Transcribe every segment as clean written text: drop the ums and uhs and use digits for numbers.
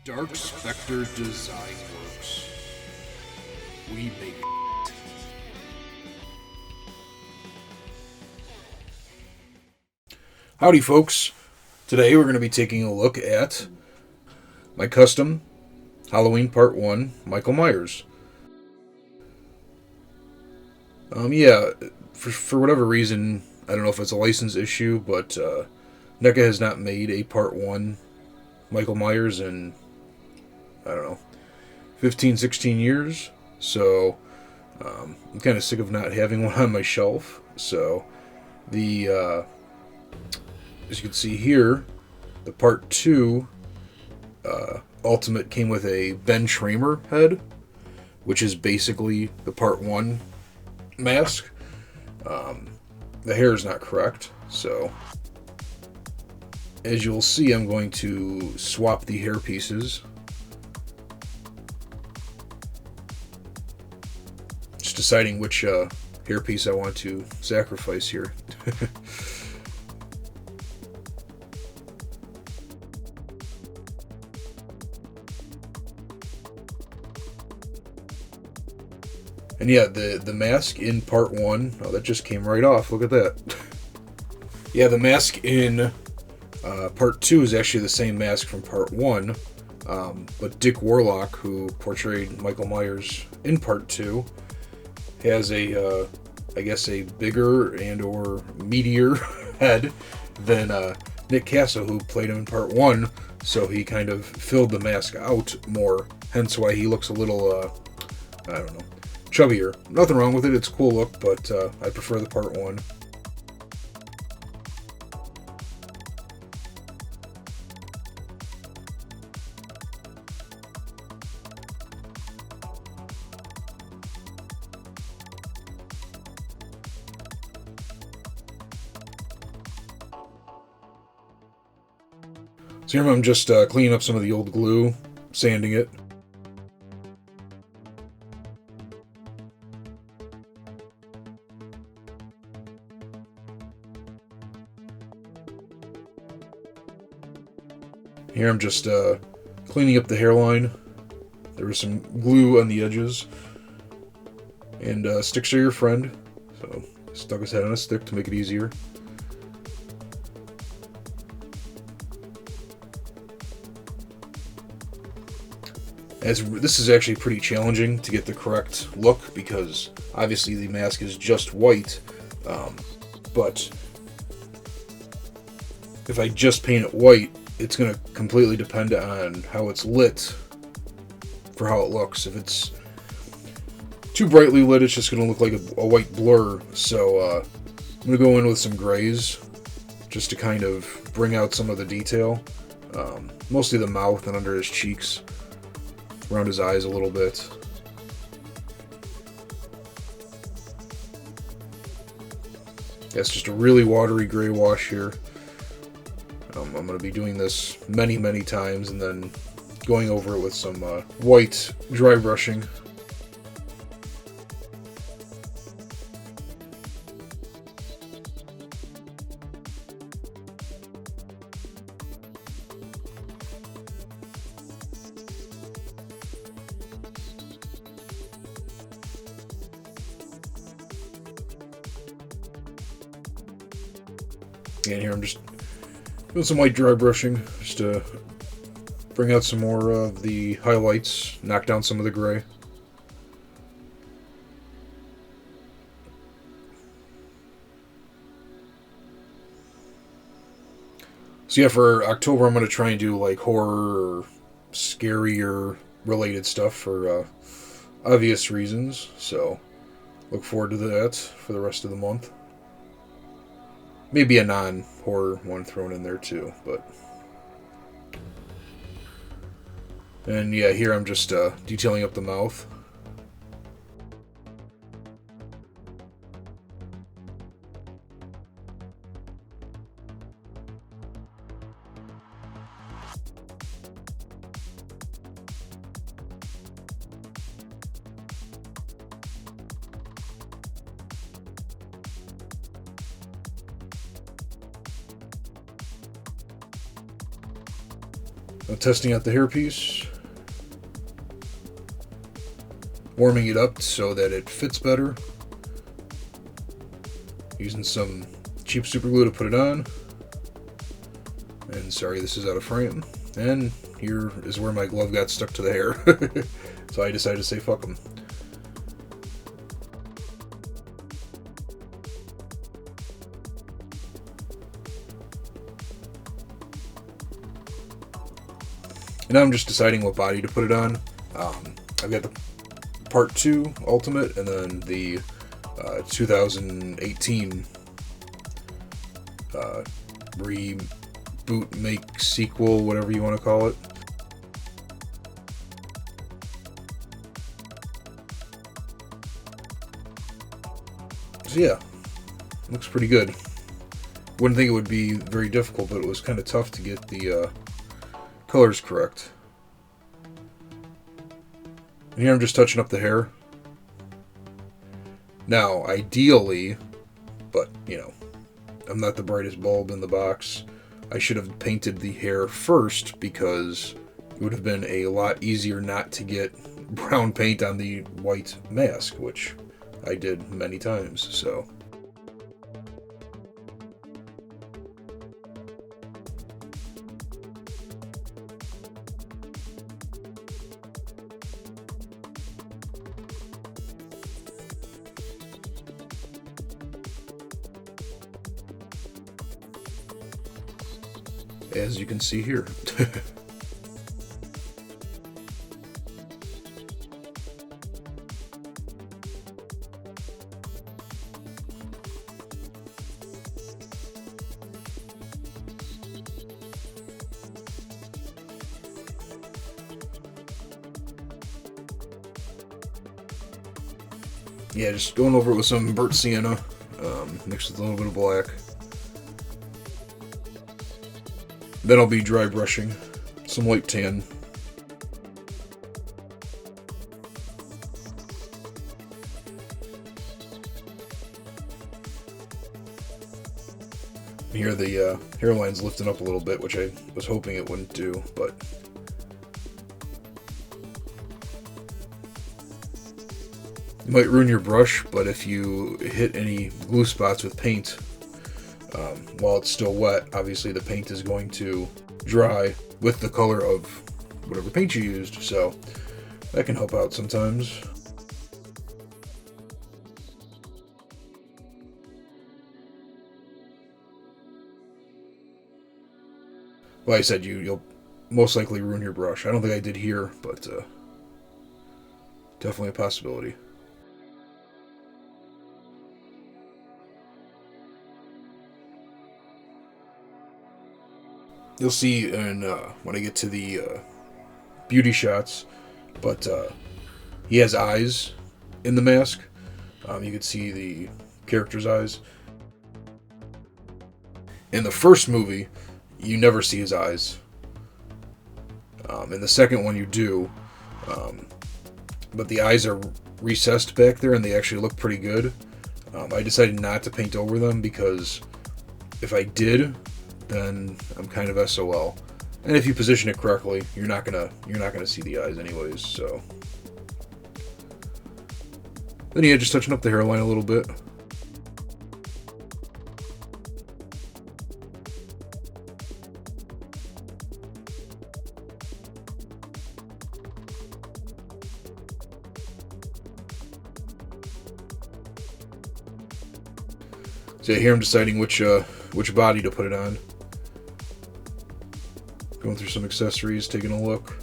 Dark Spectre Design Works. We make Howdy folks. Today we're going to be taking a look at my custom Halloween Part 1 Michael Myers. For whatever reason, I don't know if it's a license issue, but NECA has not made a Part 1 Michael Myers in, 15, 16 years. So I'm kind of sick of not having one on my shelf. So as you can see here, the Part 2 Ultimate came with a Ben Tramer head, which is basically the Part 1 mask. The hair is not correct, so as you'll see, I'm going to swap the hair pieces. Just deciding which hair piece I want to sacrifice here. And yeah, the mask in Part 1, oh, that just came right off, look at that. Yeah, the mask in Part 2 is actually the same mask from Part 1, but Dick Warlock, who portrayed Michael Myers in Part 2, has a bigger and or meatier head than Nick Casso, who played him in Part 1, so he kind of filled the mask out more, hence why he looks a little, chubbier. Nothing wrong with it, it's a cool look, but I prefer the Part 1. So here I'm just cleaning up some of the old glue, sanding it. Here I'm just cleaning up the hairline. There was some glue on the edges. And sticks are your friend. So stuck his head on a stick to make it easier. This is actually pretty challenging to get the correct look because obviously the mask is just white. But if I just paint it white, it's going to completely depend on how it's lit for how it looks. If it's too brightly lit, it's just going to look like a white blur. So I'm going to go in with some grays just to kind of bring out some of the detail. Mostly the mouth and under his cheeks, around his eyes a little bit. That's just a really watery gray wash here. I'm going to be doing this many, many times and then going over it with some white dry brushing. And here I'm just doing some white dry brushing just to bring out some more of the highlights, knock down some of the gray. So yeah, for October I'm going to try and do like horror or scarier related stuff for obvious reasons. So look forward to that for the rest of the month. Maybe a non-horror one thrown in there too, but... And yeah, here I'm just detailing up the mouth. I'm testing out the hairpiece, warming it up so that it fits better, using some cheap super glue to put it on. And sorry, this is out of frame. And here is where my glove got stuck to the hair. So I decided to say fuck them. And now I'm just deciding what body to put it on. I've got the Part 2 Ultimate and then the 2018 reboot, make, sequel, whatever you want to call it. So yeah, looks pretty good. Wouldn't think it would be very difficult, but it was kind of tough to get the colors correct. And here I'm just touching up the hair. Now, ideally, but you know, I'm not the brightest bulb in the box. I should have painted the hair first because it would have been a lot easier not to get brown paint on the white mask, which I did many times, so. As you can see here. Yeah, just going over it with some burnt sienna, mixed with a little bit of black. Then I'll be dry brushing some light tan. Here the hairline's lifting up a little bit, which I was hoping it wouldn't do, but it might ruin your brush, but if you hit any glue spots with paint, while it's still wet, obviously the paint is going to dry with the color of whatever paint you used, so that can help out sometimes. Like I said, you'll most likely ruin your brush. I don't think I did here, but definitely a possibility. You'll see in, when I get to the beauty shots, but he has eyes in the mask. You can see the character's eyes. In the first movie, you never see his eyes. In the second one, you do. But the eyes are recessed back there, and they actually look pretty good. I decided not to paint over them because if I did, then I'm kind of SOL. And if you position it correctly, you're not gonna see the eyes anyways. So then yeah, just touching up the hairline a little bit. So here I'm deciding which body to put it on. Going through some accessories, taking a look.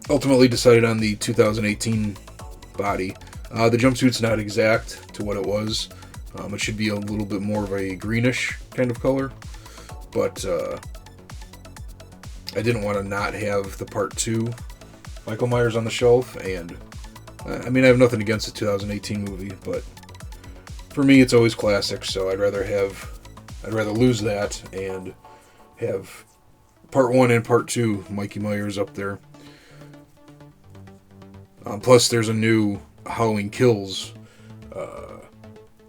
Ultimately decided on the 2018 body. The jumpsuit's not exact to what it was. It should be a little bit more of a greenish kind of color. But I didn't want to not have the Part 2 Michael Myers on the shelf. And I mean, I have nothing against the 2018 movie, but for me, it's always classic, so I'd rather lose that and have Part 1 and Part 2 Mikey Myers up there. Plus, there's a new Halloween Kills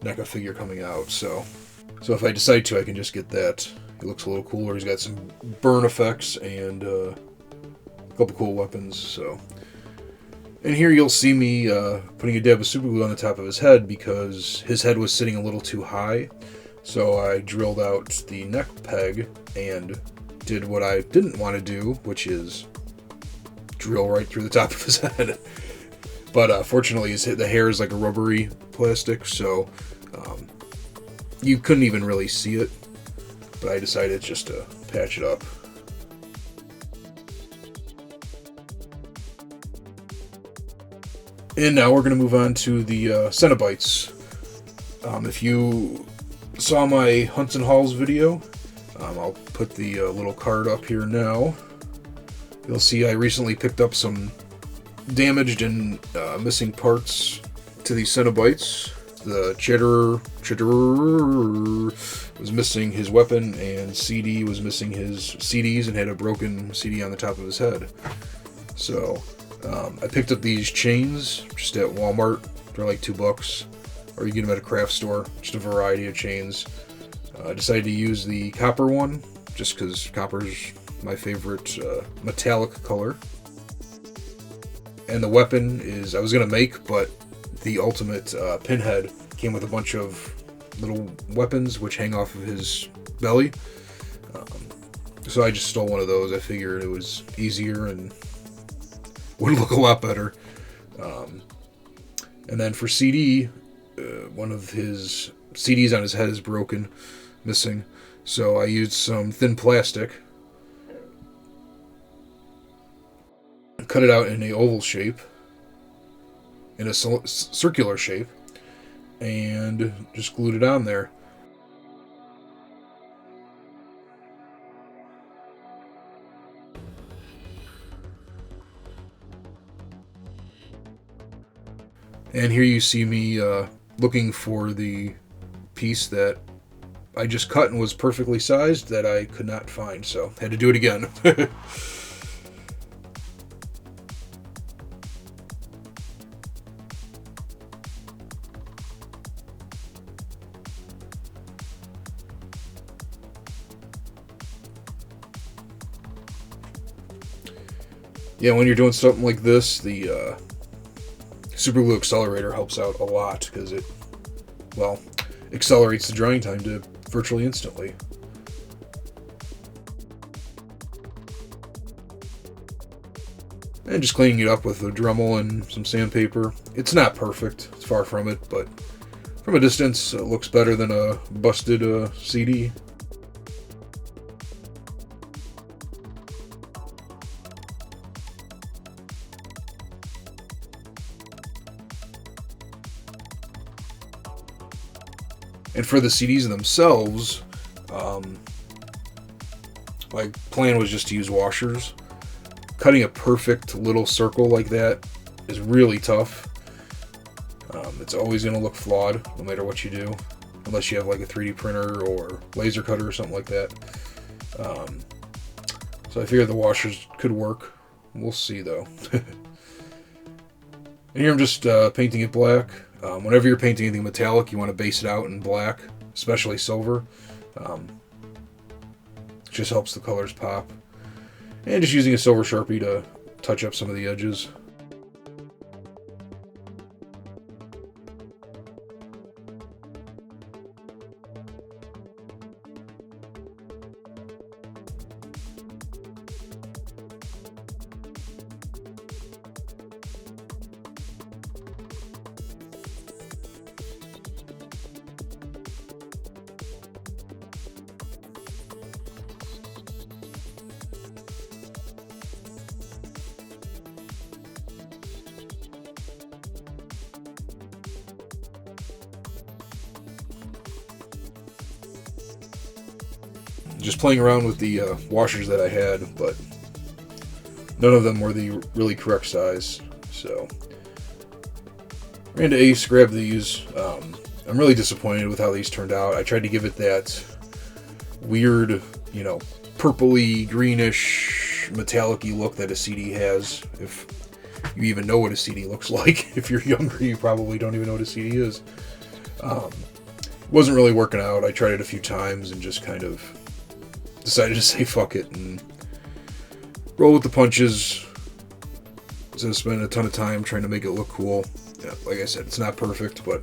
NECA figure coming out. So if I decide to, I can just get that. It looks a little cooler. He's got some burn effects and a couple cool weapons. So, and here you'll see me putting a dab of super glue on the top of his head because his head was sitting a little too high. So I drilled out the neck peg and did what I didn't want to do, which is drill right through the top of his head. But fortunately, the hair is like a rubbery plastic, so you couldn't even really see it. But I decided just to patch it up. And now we're going to move on to the Cenobites. If you saw my Hunts and Hauls video, I'll put the little card up here now. You'll see I recently picked up some damaged and missing parts to these Cenobites. The Chitterer was missing his weapon, and CD was missing his CDs and had a broken CD on the top of his head. So I picked up these chains just at Walmart. They're like $2, or you get them at a craft store. Just a variety of chains. I decided to use the copper one just because copper's my favorite metallic color. And the weapon is, I was going to make, but the ultimate pinhead came with a bunch of little weapons which hang off of his belly. So I just stole one of those. I figured it was easier and would look a lot better. And then for CD, one of his CDs on his head is broken, missing. So I used some thin plastic, cut it out in a oval shape, in a circular shape, and just glued it on there. And here you see me looking for the piece that I just cut and was perfectly sized that I could not find, so had to do it again. Yeah, when you're doing something like this, the super glue accelerator helps out a lot because it, well, accelerates the drying time to virtually instantly. And just cleaning it up with a Dremel and some sandpaper. It's not perfect, it's far from it, but from a distance it looks better than a busted CD. And for the CDs themselves, my plan was just to use washers. Cutting a perfect little circle like that is really tough. It's always going to look flawed, no matter what you do, unless you have like a 3D printer or laser cutter or something like that. So I figured the washers could work. We'll see, though. And here I'm just painting it black. Whenever you're painting anything metallic, you want to base it out in black, especially silver. It just helps the colors pop. And just using a silver Sharpie to touch up some of the edges. Just playing around with the washers that I had, but none of them were the really correct size. So ran to Ace, grabbed these. I'm really disappointed with how these turned out. I tried to give it that weird, purpley, greenish, metallic-y look that a CD has. If you even know what a CD looks like. If you're younger, you probably don't even know what a CD is. wasn't really working out. I tried it a few times and just kind of decided to say fuck it and roll with the punches. So I spent a ton of time trying to make it look cool. Yeah, like I said, it's not perfect, but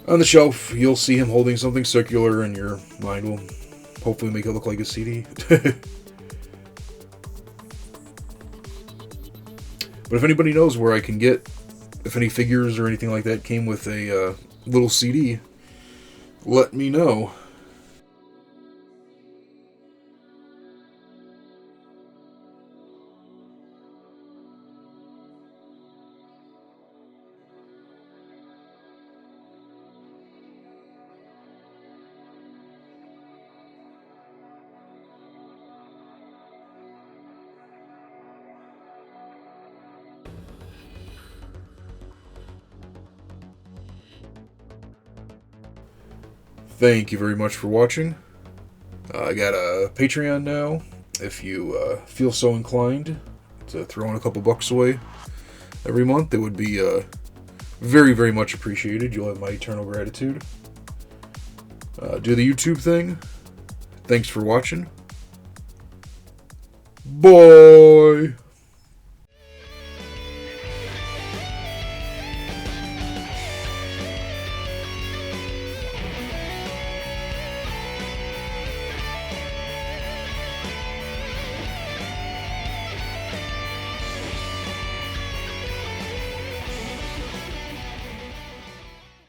on the shelf you'll see him holding something circular and your mind will hopefully make it look like a CD. But if anybody knows where I can get, if any figures or anything like that came with a little CD, let me know. Thank you very much for watching. I got a Patreon now. If you feel so inclined to throw in a couple bucks away every month, it would be very, very much appreciated. You'll have my eternal gratitude. Do the YouTube thing. Thanks for watching. Bye.